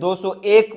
201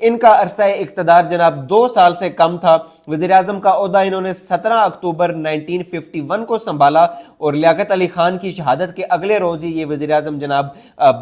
ان کا عرصہ اقتدار جناب 2 سال سے کم تھا۔ وزیر اعظم کا عہدہ انہوں نے 17 اکتوبر 1951 کو سنبھالا اور لیاقت علی خان کی شہادت کے اگلے روز ہی یہ وزیر اعظم جناب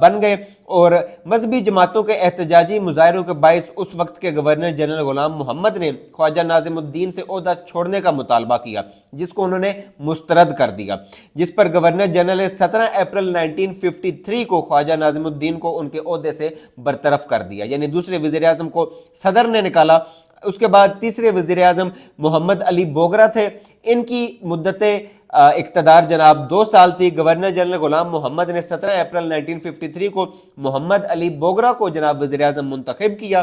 بن گئے، اور مذہبی جماعتوں کے احتجاجی مظاہروں کے باعث اس وقت کے گورنر جنرل غلام محمد نے خواجہ ناظم الدین سے عہدہ چھوڑنے کا مطالبہ کیا، جس کو انہوں نے مسترد کر دیا، جس پر گورنر جنرل نے 17 اپریل 1953 کو خواجہ ناظم الدین کو ان کے عہدے سے برطرف کر دیا، یعنی دوسرے وزیر اعظم کو صدر نے نکالا۔ اس کے بعد تیسرے وزیر اعظم محمد علی بوگرا تھے، ان کی مدت اقتدار جناب 2 سال تھی۔ گورنر جنرل غلام محمد نے 17 اپریل 1953 کو محمد علی بوگرا کو جناب وزیر اعظم منتخب کیا۔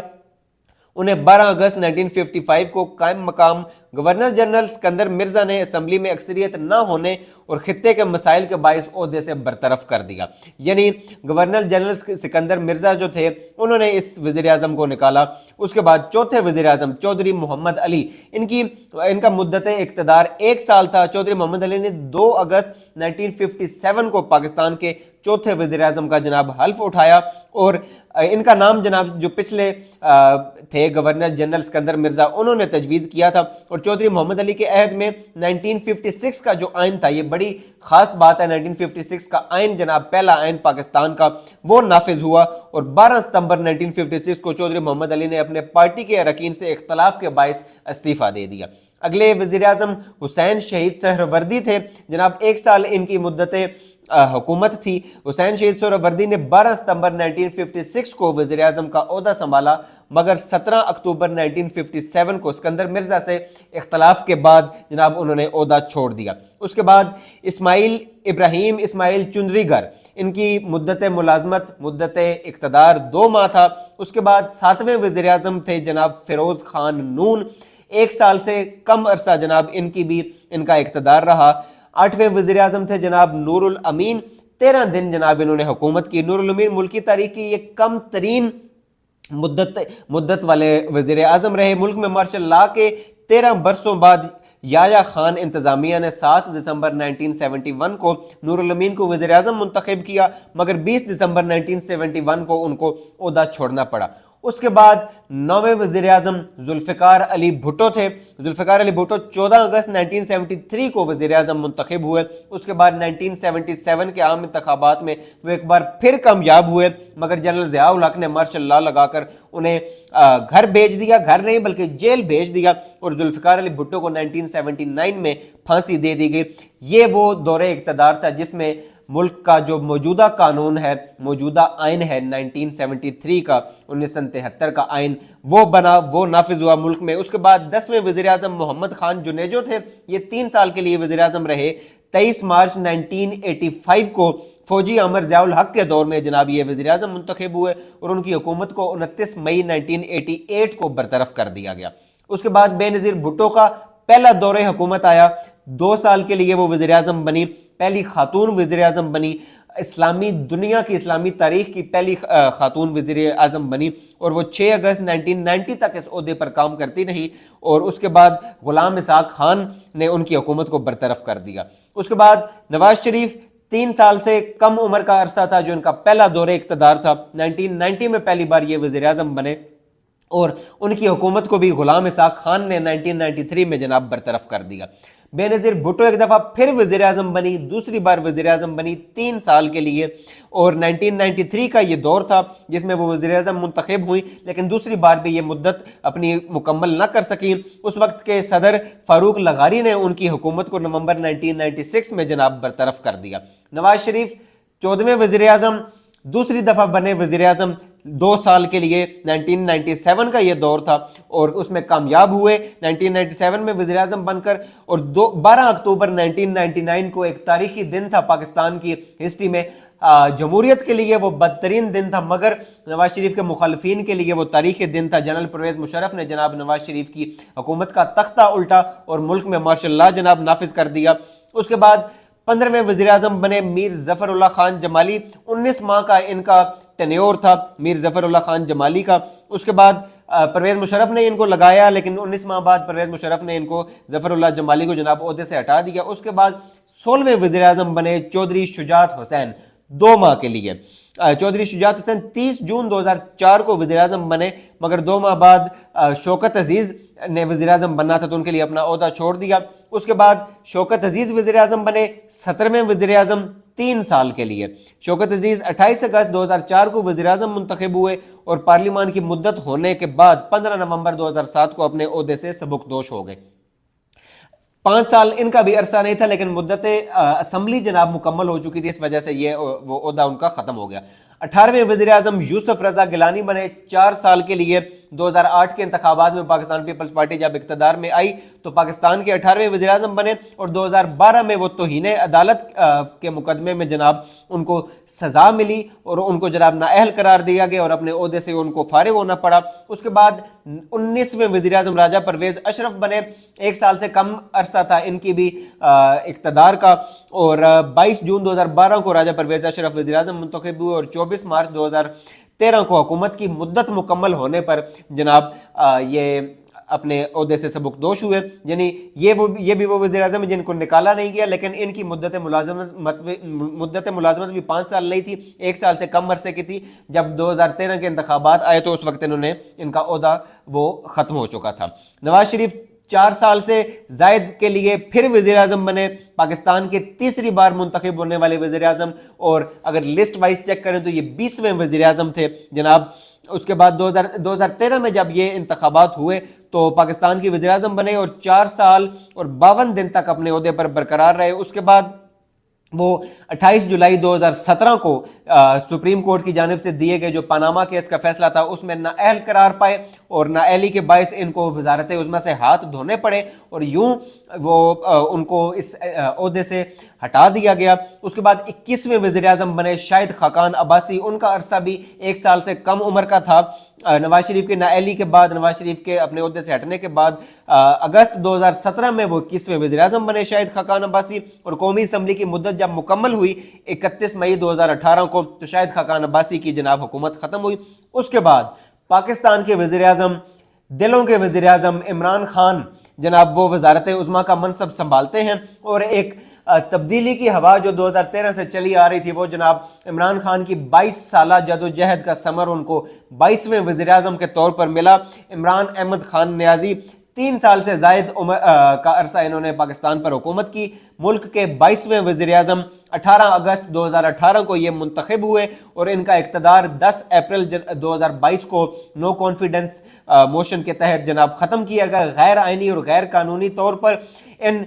انہیں 12 اگست 1955 کو قائم مقام گورنر جنرل اسکندر مرزا نے اسمبلی میں اکثریت نہ ہونے اور خطے کے مسائل کے باعث عہدے سے برطرف کر دیا، یعنی گورنر جنرل سکندر مرزا جو تھے انہوں نے اس وزیر اعظم کو نکالا۔ اس کے بعد چوتھے وزیر اعظم چودھری محمد علی، ان کا مدت اقتدار 1 سال تھا۔ چودھری محمد علی نے 2 اگست 1957 کو پاکستان کے چوتھے وزیر اعظم کا جناب حلف اٹھایا، اور ان کا نام جناب جو پچھلے تھے گورنر جنرل سکندر مرزا انہوں نے تجویز کیا تھا، اور چودھری محمد علی کے عہد میں 1956 کا جو آئین تھا، یہ بڑی خاص بات ہے، 1956 کا آئین جناب پہلا آئین پاکستان کا وہ نافذ ہوا، اور 12 ستمبر 1956 کو چودھری محمد علی نے اپنے پارٹی کے اراکین سے اختلاف کے باعث استعفیٰ دے دیا۔ اگلے وزیر اعظم حسین شہید سہروردی تھے، جناب 1 سال ان کی مدت حکومت تھی۔ حسین شہید سہروردی نے 12 ستمبر 1956 کو وزیر اعظم کا عہدہ سنبھالا، مگر 17 اکتوبر 1957 کو سکندر مرزا سے اختلاف کے بعد جناب انہوں نے عہدہ چھوڑ دیا۔ اس کے بعد ابراہیم اسماعیل چندریگر، ان کی مدت ملازمت مدت اقتدار 2 ماہ تھا۔ اس کے بعد 7ویں وزیر اعظم تھے جناب فیروز خان نون، 1 سال سے کم عرصہ جناب ان کا اقتدار رہا۔ 8ویں وزیر اعظم تھے جناب نور الامین، 13 دن جناب انہوں نے حکومت کی۔ نور الامین ملکی تاریخ کی یہ کم ترین مدت والے وزیر اعظم رہے۔ ملک میں مارشل لا کے 13 برسوں بعد یحییٰ خان انتظامیہ نے 7 دسمبر 1971 کو نور الامین کو وزیر اعظم منتخب کیا، مگر 20 دسمبر 1971 کو ان کو عہدہ چھوڑنا پڑا۔ اس کے بعد 9ویں وزیر اعظم ذوالفقار علی بھٹو تھے۔ ذوالفقار علی بھٹو 14 اگست 1973 کو وزیر اعظم منتخب ہوئے۔ اس کے بعد 1977 کے عام انتخابات میں وہ ایک بار پھر کامیاب ہوئے، مگر جنرل ضیاء الحق نے مارشل لا لگا کر انہیں گھر بھیج دیا، گھر نہیں بلکہ جیل بھیج دیا، اور ذوالفقار علی بھٹو کو 1979 میں پھانسی دے دی گئی۔ یہ وہ دور اقتدار تھا جس میں ملک کا جو موجودہ قانون ہے، موجودہ آئین ہے 1973 کا، 1973 کا آئین، وہ بنا، وہ نافذ ہوا ملک میں۔ اس کے بعد 10ویں وزیر اعظم محمد خان جنیجو تھے، یہ 3 سال کے لیے وزیر اعظم رہے۔ 23 مارچ 1985 کو فوجی امر ضیاء الحق کے دور میں جناب یہ وزیر اعظم منتخب ہوئے، اور ان کی حکومت کو 29 مئی 1988 کو برطرف کر دیا گیا۔ اس کے بعد بے نظیر بھٹو کا پہلا دور حکومت آیا، 2 سال کے لیے وہ وزیر اعظم بنی، پہلی خاتون وزیر اعظم بنی، دنیا کی اسلامی تاریخ کی پہلی خاتون وزیر اعظم بنی، اور وہ 6 اگست 1990 تک اس عہدے پر کام کرتی رہی، اور اس کے بعد غلام اسحاق خان نے ان کی حکومت کو برطرف کر دیا۔ اس کے بعد نواز شریف 3 سال سے کم عمر کا عرصہ تھا جو ان کا پہلا دور اقتدار تھا، 1990 میں پہلی بار یہ وزیر اعظم بنے، اور ان کی حکومت کو بھی غلام اسحاق خان نے 1993 میں جناب برطرف کر دیا۔ بے نظیر بھٹو ایک دفعہ پھر وزیر اعظم بنی، دوسری بار وزیر اعظم بنی 3 سال کے لیے، اور 1993 کا یہ دور تھا جس میں وہ وزیر اعظم منتخب ہوئی، لیکن دوسری بار بھی یہ مدت اپنی مکمل نہ کر سکیں۔ اس وقت کے صدر فاروق لغاری نے ان کی حکومت کو نومبر 1996 میں جناب برطرف کر دیا۔ نواز شریف 14ویں وزیر اعظم دوسری دفعہ بنے وزیر اعظم 2 سال کے لیے، 1997 کا یہ دور تھا، اور اس میں کامیاب ہوئے 1997 میں وزیر اعظم بن کر، اور 12 اکتوبر 1999 کو ایک تاریخی دن تھا پاکستان کی ہسٹری میں، جمہوریت کے لیے وہ بدترین دن تھا، مگر نواز شریف کے مخالفین کے لیے وہ تاریخی دن تھا۔ جنرل پرویز مشرف نے جناب نواز شریف کی حکومت کا تختہ الٹا اور ملک میں مارشل لا جناب نافذ کر دیا۔ اس کے بعد 15ویں وزیر اعظم بنے میر ظفر اللہ خان جمالی، 19 ماہ کا ان کا ٹینیور تھا میر ظفر اللہ خان جمالی کا۔ اس کے بعد پرویز مشرف نے ان کو لگایا، لیکن 19 ماہ بعد پرویز مشرف نے ان کو ظفر اللہ جمالی کو جناب عہدے سے ہٹا دیا۔ اس کے بعد 16ویں وزیر اعظم بنے چودھری شجاعت حسین، 2 ماہ کے لیے۔ چودھری شجاعت حسین 30 جون 2004 کو وزیر اعظم بنے، مگر 2 ماہ بعد شوکت عزیز نے وزیر اعظم بننا تھا تو ان کے لیے اپنا عہدہ چھوڑ دیا۔ اس کے بعد شوکت عزیز وزیر اعظم بنے، 17ویں وزیر اعظم 3 سال کے لیے۔ شوکت عزیز 28 اگست 2004 کو وزیر اعظم منتخب ہوئے اور پارلیمان کی مدت ہونے کے بعد 15 نومبر 2007 کو اپنے عہدے سے سبکدوش ہو گئے۔ 5 سال ان کا بھی عرصہ نہیں تھا، لیکن مدت اسمبلی جناب مکمل ہو چکی تھی، اس وجہ سے وہ عہدہ ان کا ختم ہو گیا۔ 18ویں وزیر اعظم یوسف رضا گیلانی بنے 4 سال کے لیے۔ 2008 کے انتخابات میں پاکستان پیپلز پارٹی جب اقتدار میں آئی تو پاکستان کے 18ویں وزیر اعظم بنے، اور 2012 میں وہ توہین عدالت کے مقدمے میں جناب ان کو سزا ملی اور ان کو جناب نااہل قرار دیا گیا اور اپنے عہدے سے ان کو فارغ ہونا پڑا۔ اس کے بعد 19ویں وزیر اعظم راجہ پرویز اشرف بنے، 1 سال سے کم عرصہ تھا ان کی بھی اقتدار کا، اور 22 جون 2012 کو راجہ پرویز اشرف وزیر اعظم منتخب ہوئے، اور 24 مارچ 2013 کو حکومت کی مدت مکمل ہونے پر جناب یہ اپنے عہدے سے سبکدوش ہوئے۔ یعنی یہ بھی وہ وزیر اعظم ہیں جن کو نکالا نہیں گیا، لیکن ان کی مدت ملازمت بھی 5 سال نہیں تھی، 1 سال سے کم عرصے کی تھی۔ جب 2013 کے انتخابات آئے تو اس وقت ان کا عہدہ وہ ختم ہو چکا تھا۔ نواز شریف 4 سال سے زائد کے لیے پھر وزیر اعظم بنے، پاکستان کے تیسری بار منتخب ہونے والے وزیر اعظم، اور اگر لسٹ وائز چیک کریں تو یہ 20ویں وزیر اعظم تھے جناب۔ اس کے بعد 2013 میں جب یہ انتخابات ہوئے تو پاکستان کی وزیر اعظم بنے اور 4 سال اور 52 دن تک اپنے عہدے پر برقرار رہے۔ اس کے بعد وہ 28 جولائی 2017 کو سپریم کورٹ کی جانب سے دیے گئے جو پاناما کیس کا فیصلہ تھا اس میں نااہل قرار پائے، اور نااہلی کے باعث ان کو وزارت عظمیٰ سے ہاتھ دھونے پڑے، اور یوں وہ ان کو اس عہدے سے ہٹا دیا گیا۔ اس کے بعد 21ویں وزیر اعظم بنے شاہد خاقان عباسی، ان کا عرصہ بھی 1 سال سے کم عمر کا تھا۔ نواز شریف کے نااہلی کے بعد، نواز شریف کے اپنے عہدے سے ہٹنے کے بعد اگست 2017 میں وہ 21ویں وزیر اعظم بنے شاہد خاقان عباسی، اور قومی اسمبلی کی مدت جب مکمل ہوئی 31 مئی 2018 کو تو شاہد خاقان عباسی کی جناب حکومت ختم ہوئی۔ اس کے بعد پاکستان کے وزیر اعظم، دلوں کے وزیر اعظم عمران خان جناب وہ وزارت عظمیٰ کا منصب سنبھالتے ہیں، اور ایک تبدیلی کی ہوا جو 2013 سے چلی آ رہی تھی وہ جناب عمران خان کی 22 سالہ جدوجہد کا ثمر ان کو 22ویں وزیر اعظم کے طور پر ملا۔ عمران احمد خان نیازی 3 سال سے زائد کا عرصہ انہوں نے پاکستان پر حکومت کی، ملک کے 22ویں وزیر اعظم 18 اگست 2018 کو یہ منتخب ہوئے، اور ان کا اقتدار 10 اپریل 2022 کو نو کانفیڈنس موشن کے تحت جناب ختم کیا گیا۔ غیر آئینی اور غیر قانونی طور پر ان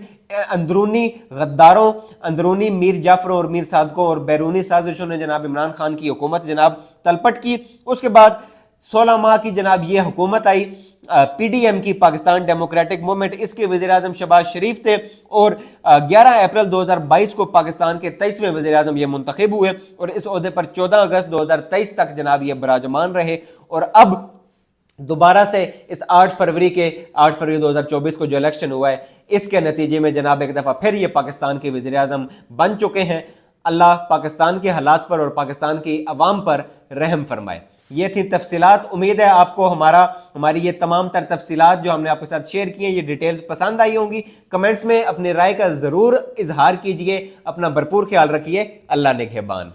اندرونی غداروں، اندرونی میر جعفروں اور میر صادقوں اور بیرونی سازشوں نے جناب عمران خان کی حکومت جناب تلپٹ کی۔ اس کے بعد 16 ماہ کی جناب یہ حکومت آئی پی ڈی ایم کی، پاکستان ڈیموکریٹک موومنٹ، اس کے وزیر اعظم شہباز شریف تھے، اور 11 اپریل 2022 کو پاکستان کے 23ویں وزیر اعظم یہ منتخب ہوئے، اور اس عہدے پر 14 اگست 2023 تک جناب یہ براجمان رہے، اور اب دوبارہ سے اس 8 فروری 2024 کو جو الیکشن ہوا ہے اس کے نتیجے میں جناب ایک دفعہ پھر یہ پاکستان کے وزیر اعظم بن چکے ہیں۔ اللہ پاکستان کے حالات پر اور پاکستان کی عوام پر رحم فرمائے۔ یہ تھی تفصیلات، امید ہے آپ کو ہماری یہ تمام تر تفصیلات جو ہم نے آپ کے ساتھ شیئر کی ہیں یہ ڈیٹیلز پسند آئی ہوں گی۔ کمنٹس میں اپنی رائے کا ضرور اظہار کیجئے، اپنا بھرپور خیال رکھیے، اللہ نگہبان۔